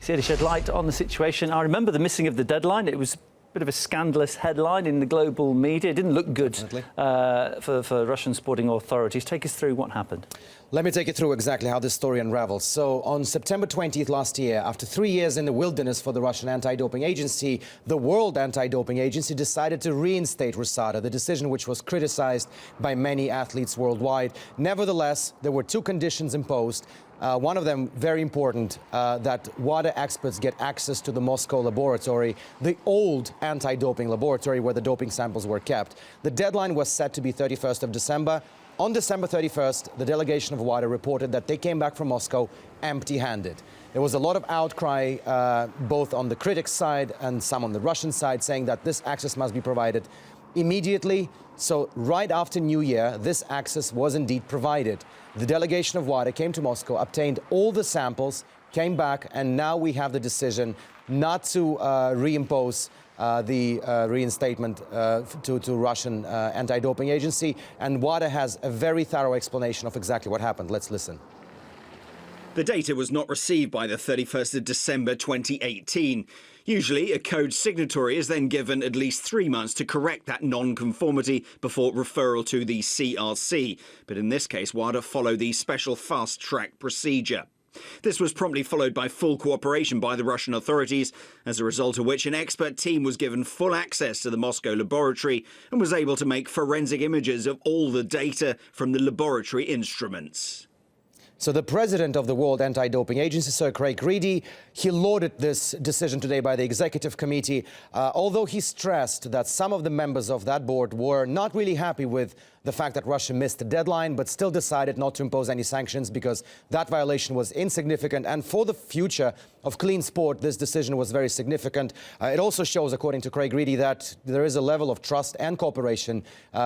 He's here to shed light on the situation. I remember the missing of the deadline. It was a bit of a scandalous headline in the global media. It didn't look good for Russian sporting authorities. Take us through what happened. Let me take you through exactly how this story unravels. So on September 20th last year, after 3 years in the wilderness for the Russian Anti-Doping Agency, the World Anti-Doping Agency decided to reinstate RUSADA, the decision which was criticized by many athletes worldwide. Nevertheless, there were two conditions imposed. One of them, very important, that WADA experts get access to the Moscow laboratory, the old anti-doping laboratory where the doping samples were kept. The deadline was set to be 31st of December. On December 31st, the delegation of WADA reported that they came back from Moscow empty-handed. There was a lot of outcry, both on the critics' side and some on the Russian side, saying that this access must be provided immediately. So right after New Year, this access was indeed provided. The delegation of WADA came to Moscow, obtained all the samples, came back, and now we have the decision not to reimpose the reinstatement to Russian Anti-Doping Agency. And WADA has a very thorough explanation of exactly what happened. Let's listen. The data was not received by the 31st of December 2018. Usually, a code signatory is then given at least 3 months to correct that non-conformity before referral to the CRC. But in this case, WADA followed the special fast-track procedure. This was promptly followed by full cooperation by the Russian authorities, as a result of which an expert team was given full access to the Moscow laboratory and was able to make forensic images of all the data from the laboratory instruments. So the president of the World Anti-Doping Agency, Sir Craig Reedy, he lauded this decision today by the executive committee, although he stressed that some of the members of that board were not really happy with the fact that Russia missed the deadline, but still decided not to impose any sanctions because that violation was insignificant. And for the future of clean sport, this decision was very significant. It also shows, according to Craig Reedy, that there is a level of trust and cooperation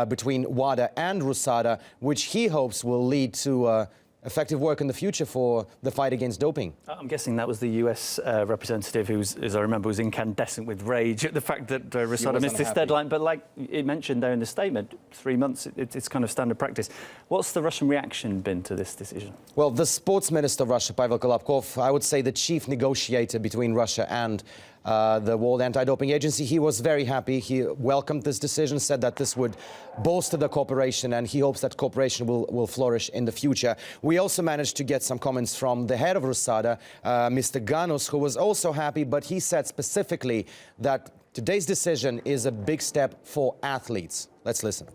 between WADA and RUSADA, which he hopes will lead to effective work in the future for the fight against doping. I'm guessing that was the US representative who, as I remember, was incandescent with rage at the fact that RUSADA missed this deadline. But like it mentioned there in the statement, 3 months, it's kind of standard practice. What's the Russian reaction been to this decision? Well, the sports minister of Russia, Pavel Kolobkov, I would say the chief negotiator between Russia and the World Anti-Doping Agency, he was very happy. He welcomed this decision, said that this would bolster the cooperation, and he hopes that cooperation will flourish in the future. We also managed to get some comments from the head of RUSADA, Mr. Ganus, who was also happy, but he said specifically that today's decision is a big step for athletes. Let's listen.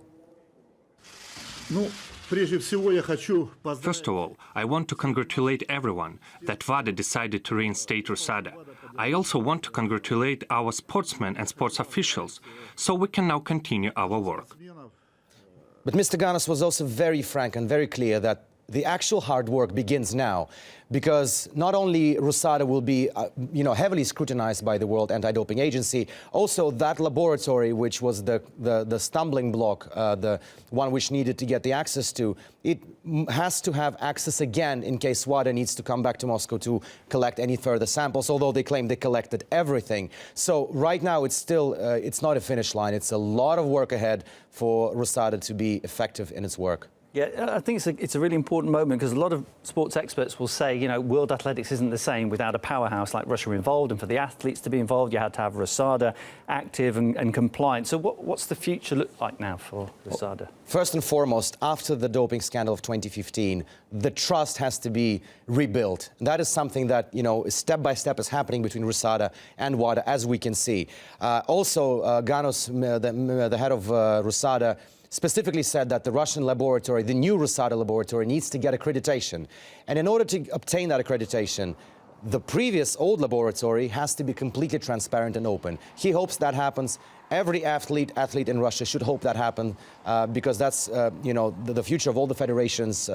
First of all, I want to congratulate everyone that WADA decided to reinstate RUSADA. I also want to congratulate our sportsmen and sports officials, so we can now continue our work. But Mr. Ganus was also very frank and very clear that the actual hard work begins now, because not only RUSADA will be, heavily scrutinized by the World Anti-Doping Agency, also that laboratory, which was the stumbling block, the one which needed to get the access to, it has to have access again in case WADA needs to come back to Moscow to collect any further samples, although they claim they collected everything. So right now it's still, it's not a finish line. It's a lot of work ahead for RUSADA to be effective in its work. Yeah, I think it's a really important moment because a lot of sports experts will say, world athletics isn't the same without a powerhouse like Russia involved, and for the athletes to be involved, you had to have RUSADA active and compliant. So what's the future look like now for RUSADA? Well, first and foremost, after the doping scandal of 2015, the trust has to be rebuilt. That is something that, step by step is happening between RUSADA and WADA, as we can see. Also, Ganus, the head of RUSADA, specifically said that the Russian laboratory, the new RUSADA laboratory, needs to get accreditation. And in order to obtain that accreditation, the previous old laboratory has to be completely transparent and open. He hopes that happens. Every athlete in Russia should hope that happens, because that's, the future of all the federations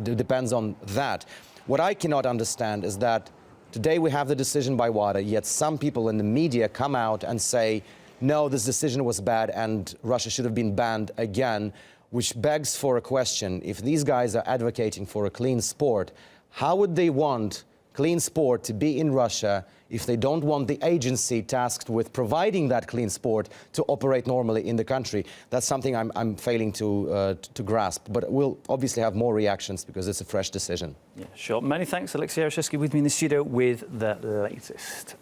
depends on that. What I cannot understand is that today we have the decision by WADA, yet some people in the media come out and say, no, this decision was bad and Russia should have been banned again, which begs for a question. If these guys are advocating for a clean sport, how would they want clean sport to be in Russia if they don't want the agency tasked with providing that clean sport to operate normally in the country? That's something I'm failing to grasp. But we'll obviously have more reactions because it's a fresh decision. Yeah, sure. Many thanks, Alexei Yaroshevsky, with me in the studio with the latest.